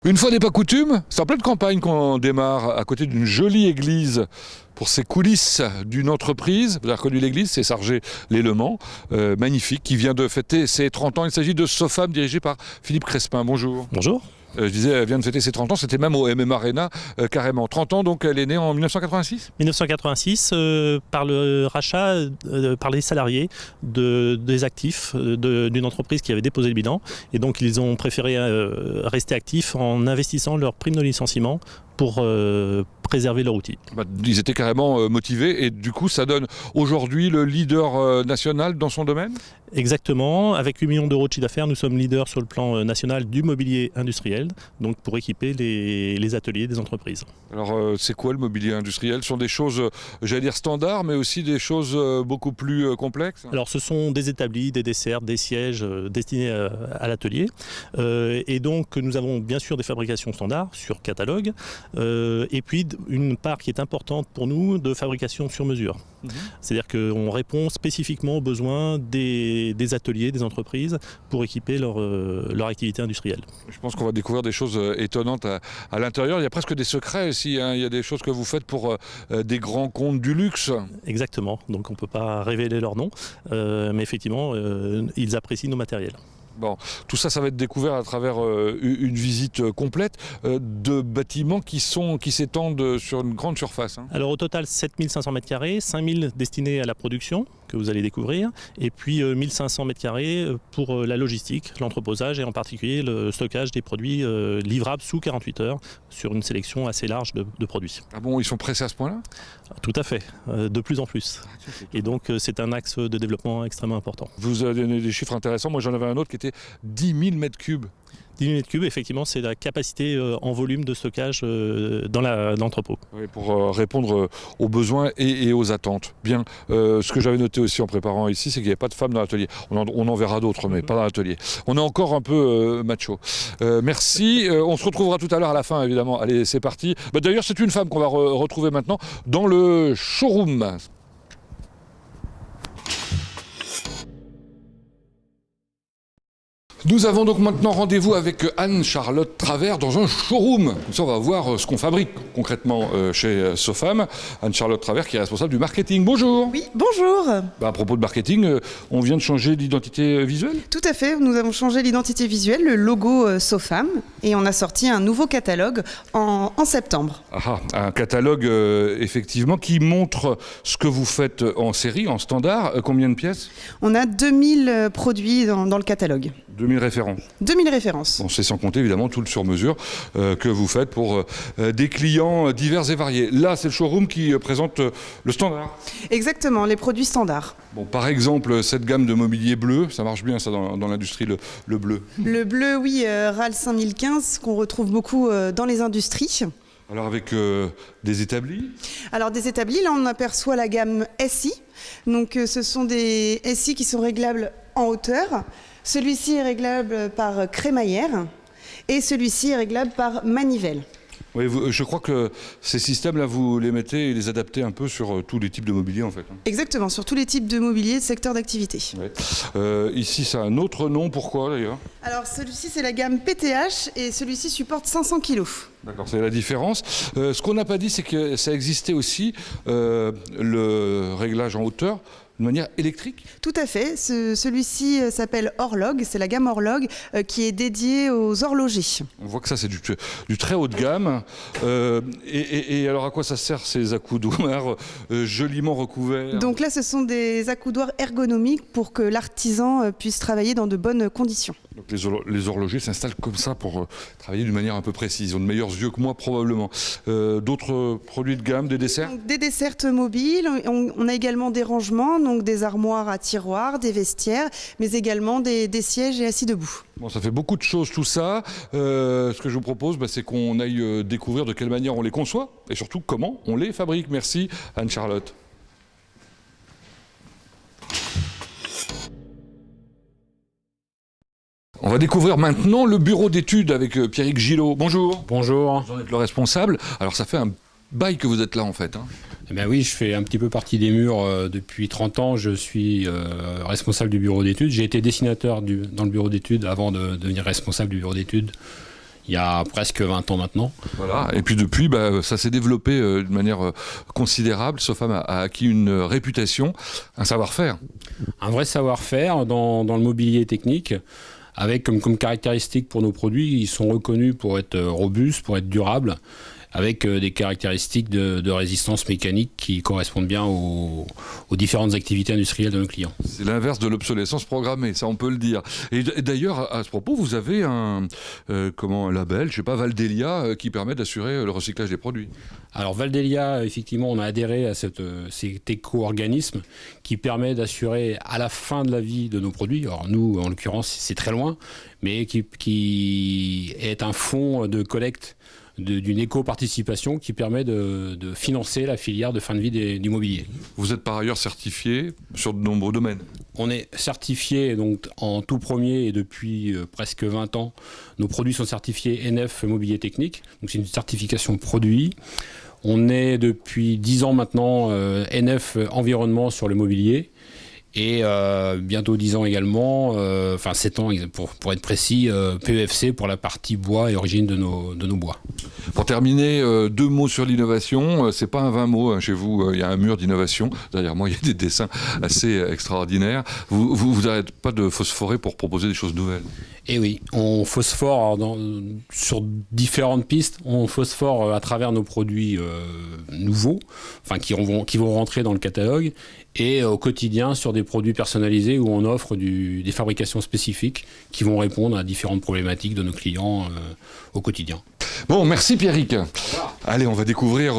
Une fois n'est pas coutume, c'est en pleine campagne qu'on démarre à côté d'une jolie église pour ses coulisses d'une entreprise. Vous avez reconnu l'église, c'est Sargé-les-Lemans, magnifique, qui vient de fêter ses 30 ans. Il s'agit de Sofam, dirigé par Philippe Crespin. Bonjour. Bonjour. Je disais, elle vient de fêter ses 30 ans, c'était même au MM Arena, carrément. 30 ans, donc elle est née en 1986 1986, par le rachat par les salariés des actifs d'une entreprise qui avait déposé le bilan. Et donc ils ont préféré rester actifs en investissant leur prime de licenciement pour préserver leur outil. Ils étaient carrément motivés et du coup ça donne aujourd'hui le leader national dans son domaine. Exactement, avec 8 millions d'euros de chiffre d'affaires, nous sommes leaders sur le plan national du mobilier industriel, donc pour équiper les ateliers des entreprises. Alors c'est quoi le mobilier industriel? Ce sont des choses, j'allais dire standards, mais aussi des choses beaucoup plus complexes? Alors ce sont des établis, des desserts, des sièges destinés à l'atelier. Et donc nous avons bien sûr des fabrications standards sur catalogue, et puis une part qui est importante pour nous de fabrication sur mesure. C'est-à-dire qu'on répond spécifiquement aux besoins des ateliers, des entreprises pour équiper leur activité industrielle. Je pense qu'on va découvrir des choses étonnantes à l'intérieur. Il y a presque des secrets aussi, hein. Il y a des choses que vous faites pour des grands comptes du luxe. Exactement, donc on ne peut pas révéler leur nom, mais effectivement, ils apprécient nos matériels. Bon, tout ça, ça va être découvert à travers une visite complète de bâtiments qui s'étendent sur une grande surface. Hein. Alors au total, 7500 m², 5000 destinés à la production, que vous allez découvrir, et puis 1500 m² pour la logistique, l'entreposage et en particulier le stockage des produits livrables sous 48 heures sur une sélection assez large de produits. Ah bon, ils sont pressés à ce point-là? Tout à fait, de plus en plus. Et donc c'est un axe de développement extrêmement important. Vous avez donné des chiffres intéressants, moi j'en avais un autre qui était 10 000 m3. 10 000 m3, effectivement, c'est la capacité en volume de stockage dans l'entrepôt. Oui, pour répondre aux besoins et aux attentes. Bien, ce que j'avais noté aussi en préparant ici, c'est qu'il n'y avait pas de femmes dans l'atelier. On en verra d'autres, mais pas dans l'atelier. On est encore un peu macho. Merci, on se retrouvera tout à l'heure à la fin, évidemment. Allez, c'est parti. D'ailleurs, c'est une femme qu'on va retrouver maintenant dans le showroom. Nous avons donc maintenant rendez-vous avec Anne-Charlotte Travers dans un showroom. Comme ça, on va voir ce qu'on fabrique concrètement chez Sofam. Anne-Charlotte Travers qui est responsable du marketing. Bonjour. Oui, bonjour. À propos de marketing, on vient de changer l'identité visuelle? Tout à fait, nous avons changé l'identité visuelle, le logo Sofam, et on a sorti un nouveau catalogue en septembre. Ah, un catalogue effectivement qui montre ce que vous faites en série, en standard. Combien de pièces? On a 2000 produits dans le catalogue. 2000 références. 2000 références. Bon, c'est sans compter évidemment tout le sur-mesure que vous faites pour des clients divers et variés. Là, c'est le showroom qui présente le standard. Exactement, les produits standards. Bon, par exemple, cette gamme de mobilier bleu, ça marche bien ça dans l'industrie, le bleu. Le bleu, oui, RAL 5015, qu'on retrouve beaucoup dans les industries. Alors avec des établis? Alors des établis, là on aperçoit la gamme SI. Donc ce sont des SI qui sont réglables en hauteur. Celui-ci est réglable par crémaillère et celui-ci est réglable par manivelle. Oui, je crois que ces systèmes-là, vous les mettez et les adaptez un peu sur tous les types de mobilier en fait. Exactement, sur tous les types de mobilier de secteur d'activité. Ouais. Ici, ça a un autre nom, pourquoi d'ailleurs? Alors celui-ci c'est la gamme PTH et celui-ci supporte 500 kg. D'accord, c'est la différence. Ce qu'on n'a pas dit, c'est que ça existait aussi le réglage en hauteur de manière électrique? Tout à fait. Celui-ci s'appelle Horlog. C'est la gamme Horlog qui est dédiée aux horlogers. On voit que ça, c'est du très haut de gamme. Et alors, à quoi ça sert ces accoudoirs joliment recouverts? Donc là, ce sont des accoudoirs ergonomiques pour que l'artisan puisse travailler dans de bonnes conditions. Donc les horlogers s'installent comme ça pour travailler d'une manière un peu précise. Ils ont de meilleurs yeux que moi, probablement. D'autres produits de gamme, des desserts? Donc, des desserts mobiles. On a également des rangements, donc des armoires à tiroirs, des vestiaires, mais également des sièges et assis debout. Bon, ça fait beaucoup de choses tout ça. Ce que je vous propose, c'est qu'on aille découvrir de quelle manière on les conçoit et surtout comment on les fabrique. Merci Anne-Charlotte. On va découvrir maintenant le bureau d'études avec Pierrick Gillot. Bonjour. Bonjour. Vous en êtes le responsable. Alors ça fait un bail que vous êtes là en fait. Hein. Eh bien oui, je fais un petit peu partie des murs depuis 30 ans. Je suis responsable du bureau d'études. J'ai été dessinateur dans le bureau d'études avant de devenir responsable du bureau d'études il y a presque 20 ans maintenant. Voilà. Et puis depuis, ça s'est développé de manière considérable. Sofam a acquis une réputation, un savoir-faire. Un vrai savoir-faire dans le mobilier technique, avec comme caractéristique pour nos produits, ils sont reconnus pour être robustes, pour être durables, avec des caractéristiques de résistance mécanique qui correspondent bien aux différentes activités industrielles de nos clients. C'est l'inverse de l'obsolescence programmée, ça on peut le dire. Et d'ailleurs, à ce propos, vous avez un label, je sais pas, Valdelia, qui permet d'assurer le recyclage des produits. Alors Valdelia, effectivement, on a adhéré à cet éco-organisme qui permet d'assurer à la fin de la vie de nos produits, alors nous, en l'occurrence, c'est très loin, mais qui est un fonds de collecte d'une éco-participation qui permet de financer la filière de fin de vie du mobilier. Vous êtes par ailleurs certifié sur de nombreux domaines. On est certifié donc en tout premier et depuis presque 20 ans. Nos produits sont certifiés NF Mobilier Technique, donc c'est une certification produit. On est depuis 10 ans maintenant NF Environnement sur le mobilier. Et bientôt 10 ans également, 7 ans pour être précis, PEFC pour la partie bois et origine de nos bois. Pour terminer, 2 mots sur l'innovation. C'est pas un 20 mots chez vous, il y a un mur d'innovation. Derrière moi, il y a des dessins assez extraordinaires. Vous n'arrêtez pas de phosphorer pour proposer des choses nouvelles. Et oui, on phosphore sur différentes pistes. On phosphore à travers nos produits nouveaux, qui vont rentrer dans le catalogue, et au quotidien sur des produits personnalisés où on offre des fabrications spécifiques qui vont répondre à différentes problématiques de nos clients au quotidien. Bon, merci Pierrick. Allez, on va découvrir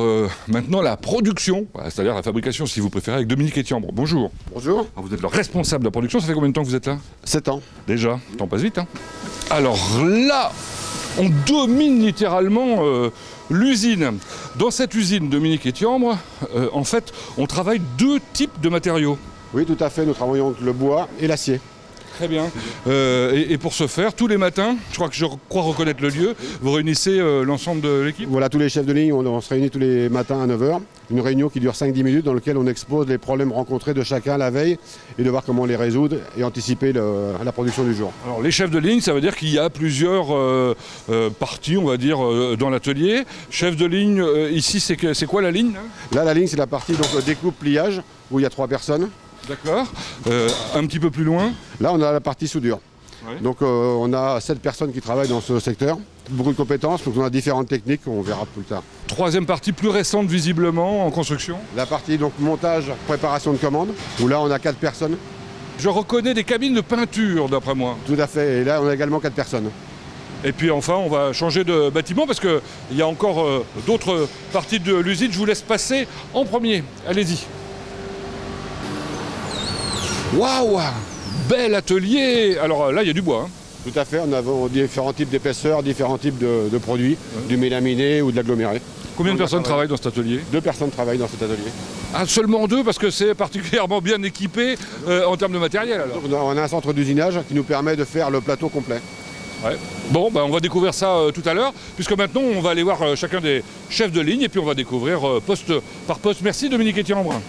maintenant la production, c'est-à-dire la fabrication si vous préférez, avec Dominique Etiambre. Bonjour. Bonjour. Alors, vous êtes le responsable de la production, ça fait combien de temps que vous êtes là? 7 ans. Déjà, le temps passe vite. Alors là, on domine littéralement l'usine. Dans cette usine, Dominique Etiambre, en fait, on travaille 2 types de matériaux. Oui, tout à fait. Nous travaillons avec le bois et l'acier. Très bien. Et pour ce faire, tous les matins, je crois reconnaître le lieu, vous réunissez l'ensemble de l'équipe? Voilà, tous les chefs de ligne, on se réunit tous les matins à 9h. Une réunion qui dure 5-10 minutes dans laquelle on expose les problèmes rencontrés de chacun la veille et de voir comment les résoudre et anticiper la production du jour. Alors les chefs de ligne, ça veut dire qu'il y a plusieurs parties, on va dire, dans l'atelier. Chef de ligne, ici, c'est quoi la ligne Là, la ligne, c'est la partie découpe-pliage où il y a 3 personnes. D'accord. Un petit peu plus loin. Là, on a la partie soudure. Ouais. Donc, on a 7 personnes qui travaillent dans ce secteur. Beaucoup de compétences, donc on a différentes techniques qu'on verra plus tard. 3e partie plus récente, visiblement, en construction. La partie montage, préparation de commande, où là, on a 4 personnes. Je reconnais des cabines de peinture, d'après moi. Tout à fait. Et là, on a également 4 personnes. Et puis enfin, on va changer de bâtiment parce qu'il y a encore d'autres parties de l'usine. Je vous laisse passer en premier. Allez-y. Waouh! Bel atelier! Alors là, il y a du bois. Tout à fait, on a différents types d'épaisseurs, différents types de produits, du mélaminé ou de l'aggloméré. Combien de personnes travaillent dans cet atelier? 2 personnes travaillent dans cet atelier. Ah, seulement 2 parce que c'est particulièrement bien équipé en termes de matériel alors. Donc, on a un centre d'usinage qui nous permet de faire le plateau complet. Ouais. Bon, on va découvrir ça tout à l'heure, puisque maintenant on va aller voir chacun des chefs de ligne et puis on va découvrir poste par poste. Merci Dominique Etiambre.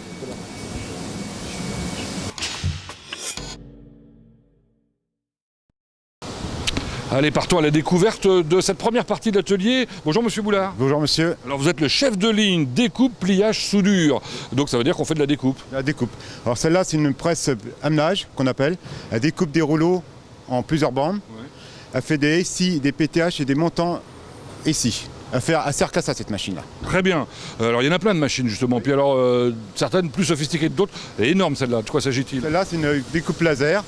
Allez, partons à la découverte de cette première partie de l'atelier. Bonjour Monsieur Boulard. Bonjour monsieur. Alors vous êtes le chef de ligne découpe, pliage, soudure. Donc ça veut dire qu'on fait de la découpe. La découpe. Alors celle-là c'est une presse amenage qu'on appelle. Elle découpe des rouleaux en plusieurs bandes. Ouais. Elle fait des SI, des PTH et des montants SI. Elle sert qu'à ça cette machine-là. Très bien. Alors il y en a plein de machines justement. Puis alors certaines plus sophistiquées que d'autres. Elle est énorme celle-là. De quoi s'agit-il? Celle-là c'est une découpe laser.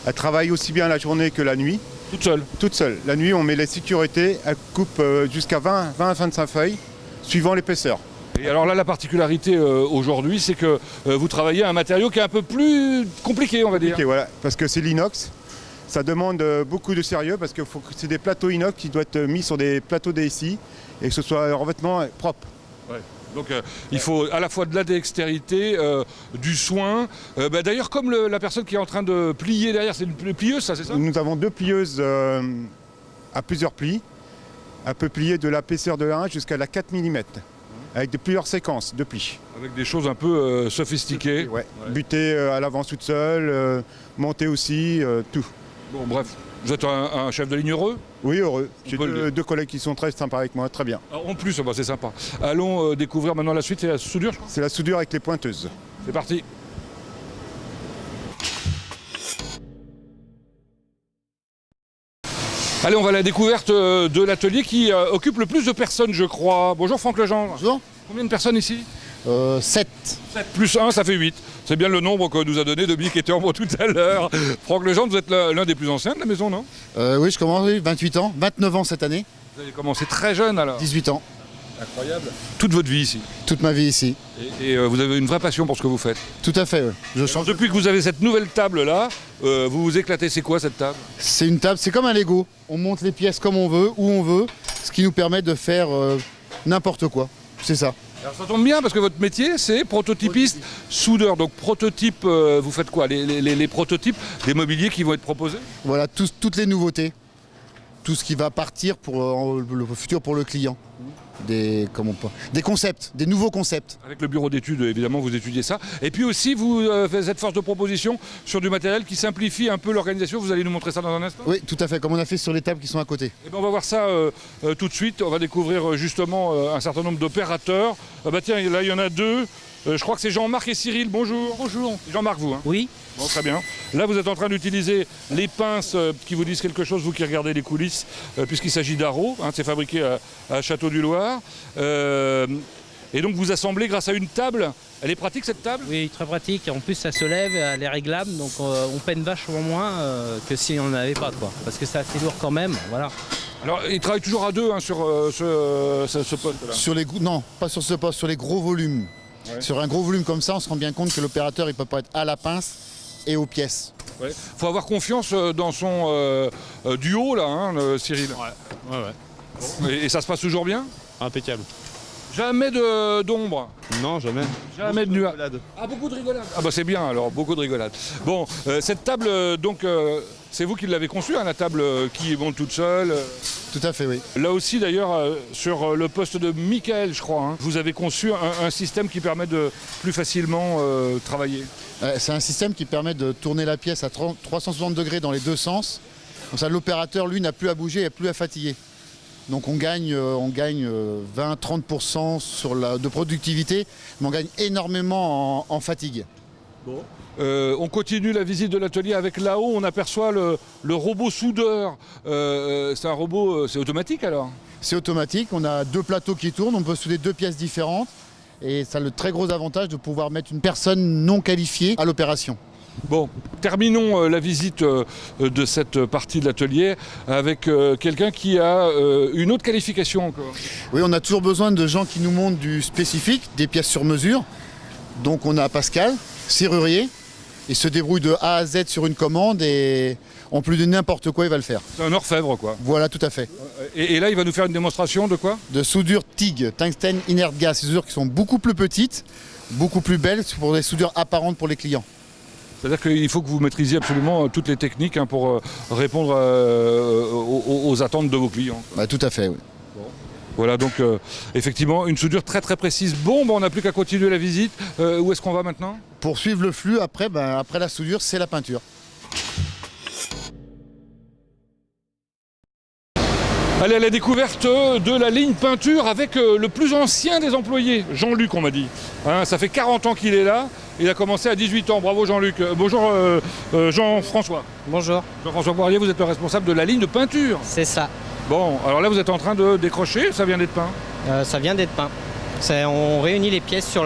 Elle travaille aussi bien la journée que la nuit. Toute seule? Toute seule. La nuit, on met les sécurités, elle coupe jusqu'à 20 à 25 feuilles, suivant l'épaisseur. Et alors là, la particularité aujourd'hui, c'est que vous travaillez un matériau qui est un peu plus compliqué, on va dire. Ok, voilà, parce que c'est l'inox. Ça demande beaucoup de sérieux, parce que c'est des plateaux inox qui doivent être mis sur des plateaux DSI et que ce soit un revêtement propre. Ouais. Donc il faut à la fois de la dextérité, du soin. D'ailleurs, comme la personne qui est en train de plier derrière, c'est une plieuse, ça, c'est ça? Nous avons 2 plieuses à plusieurs plis. Elle peut plier de l'épaisseur de 1 jusqu'à la 4 mm, avec plusieurs séquences de plis. Avec des choses un peu sophistiquées. Ouais. Buter à l'avance toute seule, monter aussi, tout. Bon, bref, vous êtes un chef de ligne heureux? Oui, heureux. J'ai peut le dire. deux collègues qui sont très sympas avec moi, très bien. En plus, bah, c'est sympa. Allons découvrir maintenant la suite, c'est la soudure, je crois. C'est la soudure avec les pointeuses. C'est parti. Allez, on va à la découverte de l'atelier qui occupe le plus de personnes, je crois. Bonjour Franck Legendre. Bonjour. Combien de personnes ici? 7. 7 plus 1, ça fait 8. C'est bien le nombre que nous a donné Dominique Ettermont tout à l'heure. Franck Legendre, vous êtes l'un des plus anciens de la maison, non? Oui, je commence, oui, 28 ans, 29 ans cette annne, Vous avez commencé très jeune alors. 18 ans, Incroyable. Toute votre vie ici. toute ma vie ici. Et vous avez une vraie passion pour ce que vous faites. Tout à fait, oui. Je Alors, change. depuis que vous avez cette nouvelle table là, vous vous éclatez. C'est quoi cette table? C'est une table, c'est comme un Lego. On monte les pièces comme on veut, où on veut, ce qui nous permet de faire n'importe quoi. C'est ça. Alors ça tombe bien parce que votre métier c'est prototypiste soudeur. Donc prototype, vous faites quoi? Les prototypes des mobiliers qui vont être proposés? Voilà, toutes les nouveautés. Tout ce qui va partir pour le futur pour le client. Des concepts, des nouveaux concepts. Avec le bureau d'études, évidemment, vous étudiez ça. Et puis aussi, vous faites force de proposition sur du matériel qui simplifie un peu l'organisation. Vous allez nous montrer ça dans un instant? Oui, tout à fait, comme on a fait sur les tables qui sont à côté. Eh ben, on va voir ça tout de suite. On va découvrir justement un certain nombre d'opérateurs. Tiens, là, il y en a deux. Je crois que c'est Jean-Marc et Cyril. Bonjour. Bonjour. Jean-Marc, vous, hein? Oui, Bon, très bien. Là, vous êtes en train d'utiliser les pinces qui vous disent quelque chose, vous qui regardez les coulisses, puisqu'il s'agit d'Arrow. C'est fabriqué à Château-du-Loir. Et donc, vous assemblez grâce à une table. Elle est pratique, cette table? oui, très pratique. En plus, ça se lève, elle est réglable, donc on peine vachement moins que si on n'en avait pas, quoi. Parce que c'est assez lourd quand même, voilà. Alors, ils travaillent toujours à deux sur ce poste-là. Non, pas sur ce poste, sur les gros volumes. Ouais. Sur un gros volume comme ça, on se rend bien compte que l'opérateur il peut pas être à la pince et aux pièces. Il faut avoir confiance dans son duo, là, hein, Cyril. Ouais. Et ça se passe toujours bien? Impeccable. Jamais d'ombre? Non, jamais. Jamais de nuages? Ah, beaucoup de rigolade. Ah bah c'est bien alors, beaucoup de rigolade. Bon, cette table, donc, c'est vous qui l'avez conçue, hein, la table qui monte toute seule. Tout à fait, oui. Là aussi d'ailleurs, sur le poste de Michael, je crois, hein, vous avez conçu un système qui permet de plus facilement travailler. C'est un système qui permet de tourner la pièce à 360 degrés dans les deux sens. Comme ça, l'opérateur, lui, n'a plus à bouger et plus à fatiguer. Donc on gagne 20-30% de productivité, mais on gagne énormément en fatigue. On continue la visite de l'atelier avec là-haut, on aperçoit le robot soudeur. C'est un robot, c'est automatique alors? C'est automatique, on a deux plateaux qui tournent, on peut souder deux pièces différentes. Et ça a le très gros avantage de pouvoir mettre une personne non qualifiée à l'opération. Bon, terminons la visite de cette partie de l'atelier avec quelqu'un qui a une autre qualification encore. Oui, on a toujours besoin de gens qui nous montrent du spécifique, des pièces sur mesure. Donc on a Pascal, serrurier, il se débrouille de A à Z sur une commande et en plus de n'importe quoi, il va le faire. C'est un orfèvre quoi. Voilà, tout à fait. Et là, il va nous faire une démonstration de quoi? De soudure TIG, Tungsten Inert Gas, ces soudures qui sont beaucoup plus petites, beaucoup plus belles pour des soudures apparentes pour les clients. C'est-à-dire qu'il faut que vous maîtrisiez absolument toutes les techniques pour répondre aux attentes de vos clients. Bah, tout à fait, oui. Voilà, donc effectivement, une soudure très très précise. Bon, on n'a plus qu'à continuer la visite. Où est-ce qu'on va maintenant? Pour suivre le flux, après la soudure, c'est la peinture. Allez à la découverte de la ligne peinture avec le plus ancien des employés, Jean-Luc, on m'a dit. Hein, ça fait 40 ans qu'il est là. Il a commencé à 18 ans. Bravo Jean-Luc. Bonjour Jean-François. Bonjour, Jean-François Poirier, vous êtes le responsable de la ligne de peinture. c'est ça. Bon, alors là vous êtes en train de décrocher, ça vient d'être peint. Ça vient d'être peint. On réunit les pièces sur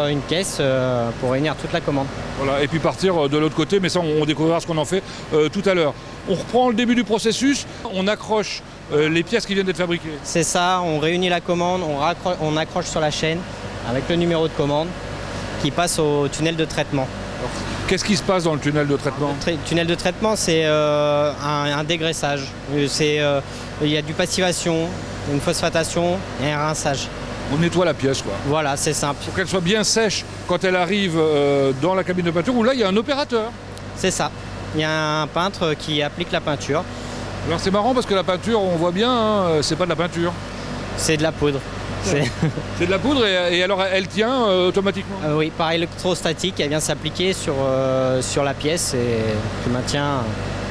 une caisse pour réunir toute la commande. Voilà, et puis partir de l'autre côté, mais ça on découvrira ce qu'on en fait tout à l'heure. On reprend le début du processus, on accroche les pièces qui viennent d'être fabriquées. C'est ça, on réunit la commande, on accroche sur la chaîne avec le numéro de commande qui passe au tunnel de traitement. Qu'est-ce qui se passe dans le tunnel de traitement? Le tunnel de traitement, c'est un dégraissage. Il y a du passivation, une phosphatation et un rinçage. On nettoie la pièce quoi. Voilà, c'est simple. Pour qu'elle soit bien sèche quand elle arrive dans la cabine de peinture, où là il y a un opérateur. C'est ça. Il y a un peintre qui applique la peinture. Alors c'est marrant parce que la peinture, on voit bien, hein, c'est pas de la peinture. C'est de la poudre. C'est de la poudre et alors elle tient automatiquement. Oui, par électrostatique, elle vient s'appliquer sur la pièce et qui maintient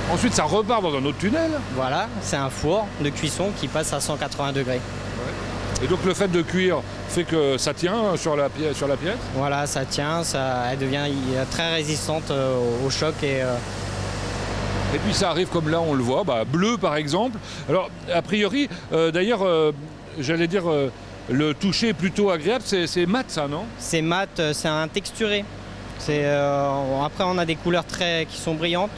Ensuite, ça repart dans un autre tunnel. Voilà, c'est un four de cuisson qui passe à 180 degrés. Et donc le fait de cuire fait que ça tient sur la pièce. Voilà, ça tient, elle devient très résistante au choc Et puis ça arrive comme là, on le voit, bleu par exemple. Alors, a priori, d'ailleurs, j'allais dire, le toucher est plutôt agréable. C'est mat, ça, non? C'est mat, c'est un texturé. Après, on a des couleurs qui sont brillantes,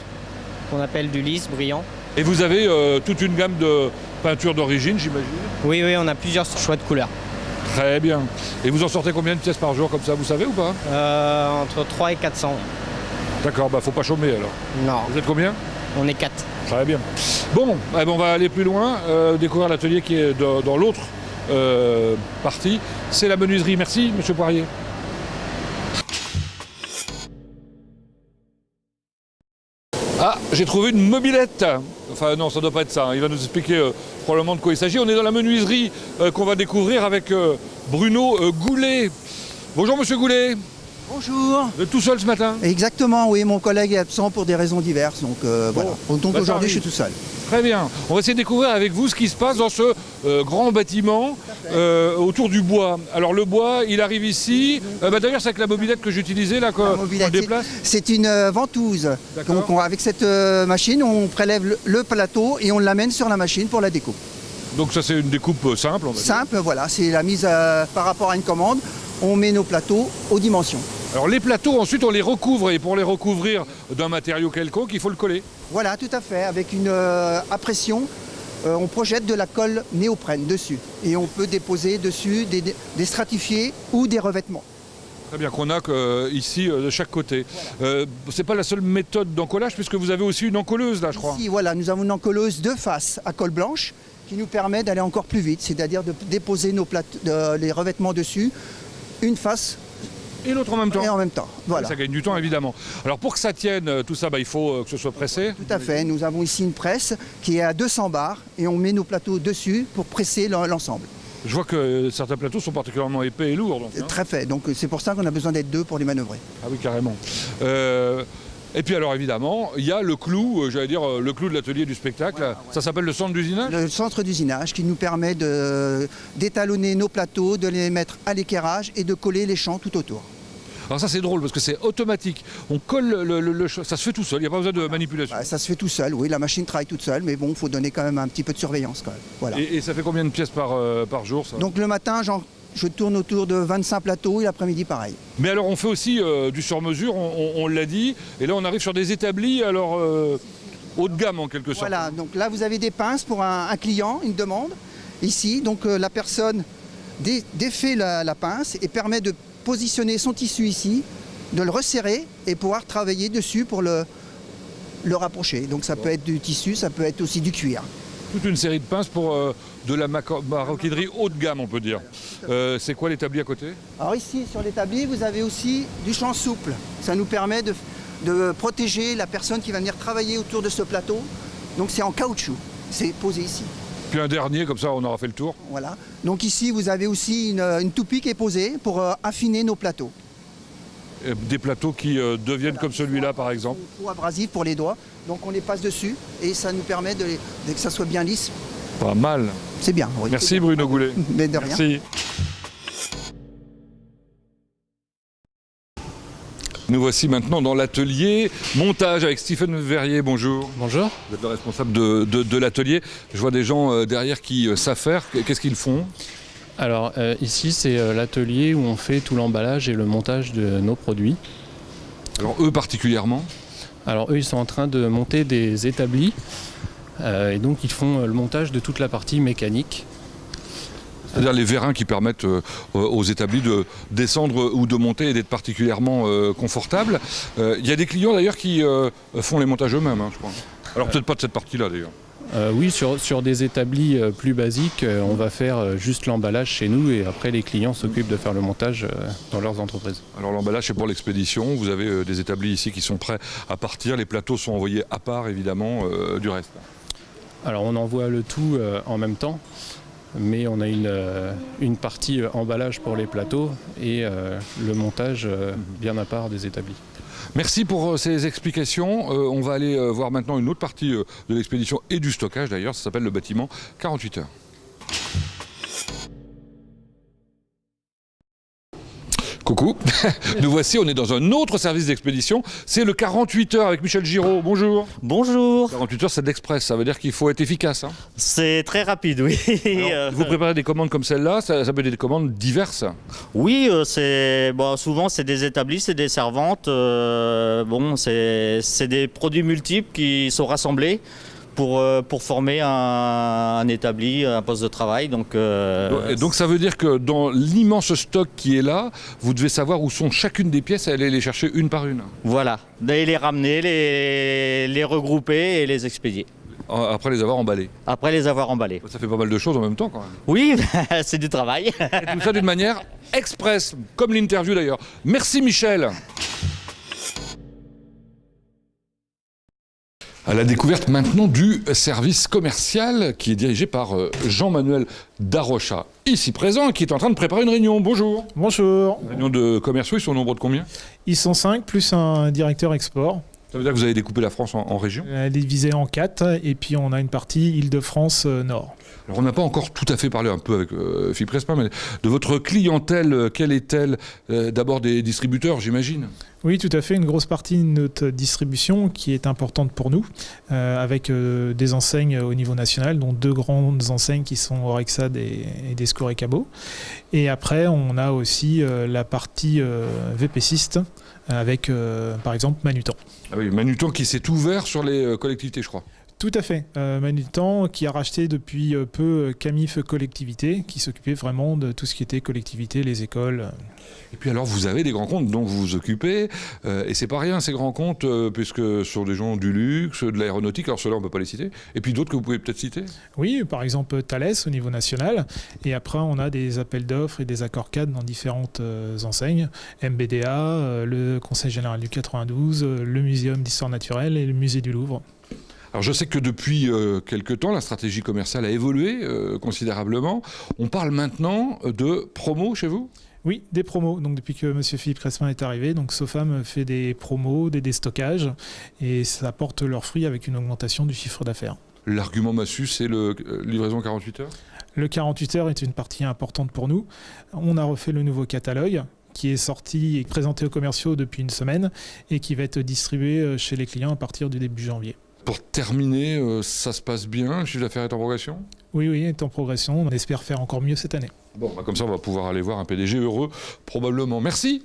qu'on appelle du lisse, brillant. Et vous avez toute une gamme de peintures d'origine, j'imagine? Oui, on a plusieurs choix de couleurs. Très bien. Et vous en sortez combien de pièces par jour comme ça, vous savez ou pas? Entre 3 et 400. D'accord, faut pas chômer alors. Non. Vous êtes combien? On est 4. Très bien. Bon, on va aller plus loin, découvrir l'atelier qui est dans l'autre partie. C'est la menuiserie. Merci, monsieur Poirier. Ah, j'ai trouvé une mobilette. Enfin non, ça ne doit pas être ça. Il va nous expliquer probablement de quoi il s'agit. On est dans la menuiserie qu'on va découvrir avec Bruno Goulet. Bonjour monsieur Goulet. Bonjour. Vous êtes tout seul ce matin? Exactement, oui. Mon collègue est absent pour des raisons diverses. Donc voilà. Donc aujourd'hui, je suis tout seul. Très bien. On va essayer de découvrir avec vous ce qui se passe dans ce grand bâtiment autour du bois. Alors le bois, il arrive ici. D'ailleurs, c'est avec la mobilette que j'utilisais là qu'on déplace. C'est une ventouse. Donc avec cette machine, on prélève le plateau et on l'amène sur la machine pour la découpe. Donc ça, c'est une découpe simple, on va dire. Simple, voilà. C'est la mise par rapport à une commande. On met nos plateaux aux dimensions. Alors les plateaux, ensuite, on les recouvre. Et pour les recouvrir d'un matériau quelconque, il faut le coller. Voilà, tout à fait. Avec une à pression, on projette de la colle néoprène dessus. Et on peut déposer dessus des stratifiés ou des revêtements. Très bien, qu'on a ici de chaque côté. Voilà. C'est pas la seule méthode d'encollage, puisque vous avez aussi une encolleuse là, je crois. Ici, voilà, nous avons une encolleuse de face à colle blanche qui nous permet d'aller encore plus vite, c'est-à-dire de déposer les revêtements dessus, une face et l'autre en même temps. Et en même temps, voilà. Ça gagne du temps évidemment. Alors pour que ça tienne tout ça, il faut que ce soit pressé. Tout à fait, nous avons ici une presse qui est à 200 bars et on met nos plateaux dessus pour presser l'ensemble. Je vois que certains plateaux sont particulièrement épais et lourds. Donc, hein. Très fait, donc c'est pour ça qu'on a besoin d'être deux pour les manœuvrer. Ah oui, carrément. Et puis alors évidemment, il y a le clou, j'allais dire le clou de l'atelier du spectacle. Voilà. Ça s'appelle le centre d'usinage? Le centre d'usinage qui nous permet d'étalonner nos plateaux, de les mettre à l'équerrage et de coller les champs tout autour. Alors ça c'est drôle parce que c'est automatique. On colle ça se fait tout seul, il n'y a pas besoin de manipulation. Ça se fait tout seul, oui, la machine travaille toute seule, mais bon, il faut donner quand même un petit peu de surveillance quand même. Voilà. Et ça fait combien de pièces par jour ça? Donc le matin, je tourne autour de 25 plateaux et l'après-midi pareil. Mais alors on fait aussi du sur-mesure, on l'a dit, et là on arrive sur des établis alors haut de gamme en quelque sorte. Voilà, donc là vous avez des pinces pour un client, une demande. Ici, donc la personne défait la pince et permet de positionner son tissu ici, de le resserrer et pouvoir travailler dessus pour le rapprocher. Donc ça peut être du tissu, ça peut être aussi du cuir. Toute une série de pinces pour de la maroquinerie haut de gamme, on peut dire. C'est quoi l'établi à côté? Alors ici, sur l'établi, vous avez aussi du champ souple. Ça nous permet de protéger la personne qui va venir travailler autour de ce plateau. Donc c'est en caoutchouc, c'est posé ici. Puis un dernier, comme ça on aura fait le tour. Voilà. Donc ici, vous avez aussi une toupie qui est posée pour affiner nos plateaux. Des plateaux qui deviennent comme celui-là par exemple. Ou abrasif pour les doigts. Donc on les passe dessus et ça nous permet que ça soit bien lisse. Pas mal. C'est bien. Oui. Merci Bruno Goulet. Mais de rien. Merci. Nous voici maintenant dans l'atelier montage avec Stéphane Verrier. Bonjour. Bonjour. Vous êtes le responsable de l'atelier. Je vois des gens derrière qui savent faire. Qu'est-ce qu'ils font? Alors ici c'est l'atelier où on fait tout l'emballage et le montage de nos produits. Alors eux particulièrement? Alors eux ils sont en train de monter des établis et donc ils font le montage de toute la partie mécanique. C'est-à-dire les vérins qui permettent aux établis de descendre ou de monter et d'être particulièrement confortables. Il y a des clients d'ailleurs qui font les montages eux-mêmes, hein, je crois. Alors peut-être pas de cette partie-là d'ailleurs. Oui, sur des établis plus basiques, on va faire juste l'emballage chez nous et après les clients s'occupent de faire le montage dans leurs entreprises. Alors l'emballage c'est pour l'expédition, vous avez des établis ici qui sont prêts à partir, les plateaux sont envoyés à part évidemment du reste. Alors on envoie le tout en même temps. mais on a une partie emballage pour les plateaux et le montage bien à part des établis. Merci pour ces explications. On va aller voir maintenant une autre partie de l'expédition et du stockage d'ailleurs. Ça s'appelle le bâtiment 48 heures. Coucou, nous voici, on est dans un autre service d'expédition, c'est le 48 heures avec Michel Giraud, bonjour. Bonjour. 48 heures c'est de l'express, ça veut dire qu'il faut être efficace. Hein. C'est très rapide, oui. Alors, vous préparez des commandes comme celle-là, ça peut être des commandes diverses. Oui, souvent c'est des établis, c'est des servantes, c'est des produits multiples qui sont rassemblés pour former un établi, un poste de travail. Donc ça veut dire que dans l'immense stock qui est là, vous devez savoir où sont chacune des pièces et aller les chercher une par une. Voilà, et les ramener, les regrouper et les expédier. Après les avoir emballés. Après les avoir emballés. Ça fait pas mal de choses en même temps quand même. Oui, c'est du travail. Et tout ça d'une manière express, comme l'interview d'ailleurs. Merci Michel. À la découverte maintenant du service commercial qui est dirigé par Jean-Manuel Darocha, ici présent, qui est en train de préparer une réunion. Bonjour. Bonjour. Une réunion de commerciaux, ils sont au nombre de combien? Ils sont 5, plus un directeur export. Ça veut dire que vous avez découpé la France en régions? Elle est divisée en 4, et puis on a une partie Île-de-France Nord. Alors on n'a pas encore tout à fait parlé un peu avec Philippe Crespin, mais de votre clientèle, quelle est-elle? D'abord des distributeurs, j'imagine? Oui, tout à fait. Une grosse partie de notre distribution qui est importante pour nous, avec des enseignes au niveau national, dont 2 grandes enseignes qui sont Orexad et Descours et Cabot. Et après, on a aussi la partie VPCiste, avec par exemple Manutan. Ah oui, Manutan qui s'est ouvert sur les collectivités, je crois. Tout à fait. Manutan qui a racheté depuis peu Camif Collectivité, qui s'occupait vraiment de tout ce qui était collectivité, les écoles. Et puis alors vous avez des grands comptes dont vous vous occupez, et c'est pas rien ces grands comptes, puisque ce sont des gens du luxe, de l'aéronautique, alors ceux-là on peut pas les citer, et puis d'autres que vous pouvez peut-être citer? Oui, par exemple Thales au niveau national, et après on a des appels d'offres et des accords cadres dans différentes enseignes, MBDA, le Conseil Général du 92, le Muséum d'Histoire Naturelle et le Musée du Louvre. Alors je sais que depuis quelques temps, la stratégie commerciale a évolué considérablement. On parle maintenant de promos chez vous? Oui, des promos. Donc depuis que M. Philippe Crespin est arrivé, donc Sofam fait des promos, des déstockages, et ça porte leurs fruits avec une augmentation du chiffre d'affaires. L'argument massu, c'est le livraison 48 heures? Le 48 heures est une partie importante pour nous. On a refait le nouveau catalogue qui est sorti et présenté aux commerciaux depuis une semaine et qui va être distribué chez les clients à partir du début janvier. Pour terminer, ça se passe bien? Le chiffre d'affaires est en progression? Oui, il est en progression. On espère faire encore mieux cette année. Bon, comme ça, on va pouvoir aller voir un PDG heureux, probablement. Merci.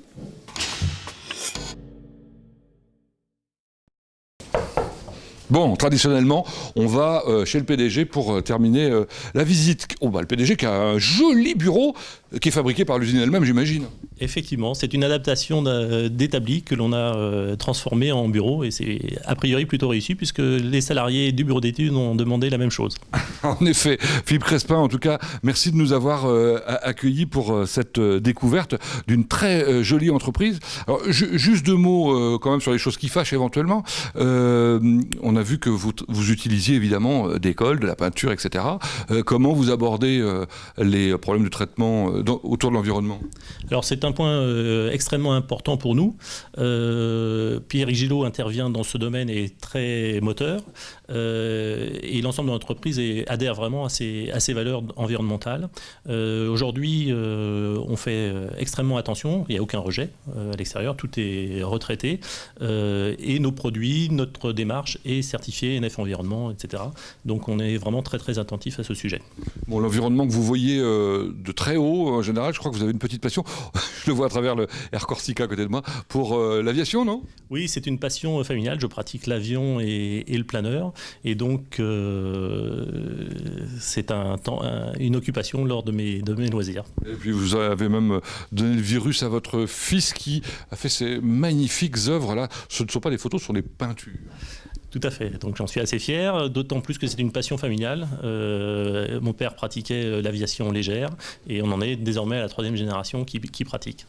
Bon, traditionnellement, on va chez le PDG pour terminer la visite. Le PDG qui a un joli bureau qui est fabriqué par l'usine elle-même, j'imagine. Effectivement, c'est une adaptation d'établi que l'on a transformé en bureau et c'est a priori plutôt réussi puisque les salariés du bureau d'études ont demandé la même chose. En effet, Philippe Crespin, en tout cas, merci de nous avoir accueillis pour cette découverte d'une très jolie entreprise. Alors, juste 2 mots quand même sur les choses qui fâchent éventuellement. On a vu que vous utilisiez évidemment des cols, de la peinture, etc. Comment vous abordez les problèmes de traitement autour de l'environnement? Alors c'est un point extrêmement important pour nous. Pierre Gillot intervient dans ce domaine et est très moteur. Et l'ensemble de l'entreprise adhère vraiment à ces valeurs environnementales. Aujourd'hui, on fait extrêmement attention. Il n'y a aucun rejet à l'extérieur. Tout est retraité. Et nos produits, notre démarche est certifiée NF Environnement, etc. Donc on est vraiment très très attentif à ce sujet. Bon, l'environnement que vous voyez de très haut, en général, je crois que vous avez une petite passion, je le vois à travers le Air Corsica à côté de moi, pour l'aviation, non? Oui, c'est une passion familiale. Je pratique l'avion et le planeur. Et donc, c'est une occupation lors de mes loisirs. Et puis, vous avez même donné le virus à votre fils qui a fait ces magnifiques œuvres-là. Ce ne sont pas des photos, ce sont des peintures. Tout à fait. Donc j'en suis assez fier, d'autant plus que c'est une passion familiale. Mon père pratiquait l'aviation légère et on en est désormais à la 3e génération qui pratique.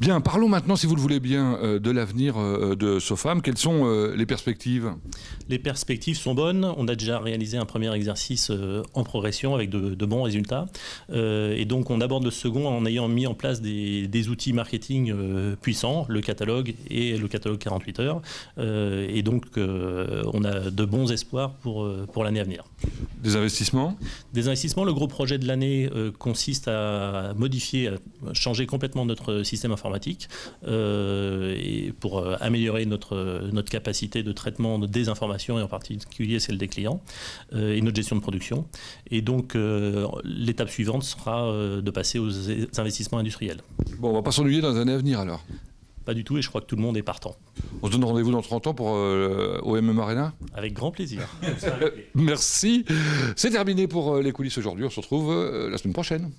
Bien, parlons maintenant, si vous le voulez bien, de l'avenir de SOFAM. Quelles sont les perspectives ? Les perspectives sont bonnes. On a déjà réalisé un premier exercice en progression avec de bons résultats. Et donc, on aborde le second en ayant mis en place des outils marketing puissants, le catalogue et le catalogue 48 heures. Et donc, on a de bons espoirs pour l'année à venir. Des investissements ? Des investissements. Le gros projet de l'année consiste à modifier, à changer complètement notre système informatique et pour améliorer notre capacité de traitement des informations et en particulier celle des clients et notre gestion de production. Et donc l'étape suivante sera de passer aux investissements industriels. Bon, on ne va pas s'ennuyer dans les années à venir alors ? Pas du tout, et je crois que tout le monde est partant. On se donne rendez-vous dans 30 ans pour OMM Arena ? Avec grand plaisir. Merci. C'est terminé pour les coulisses aujourd'hui. On se retrouve la semaine prochaine.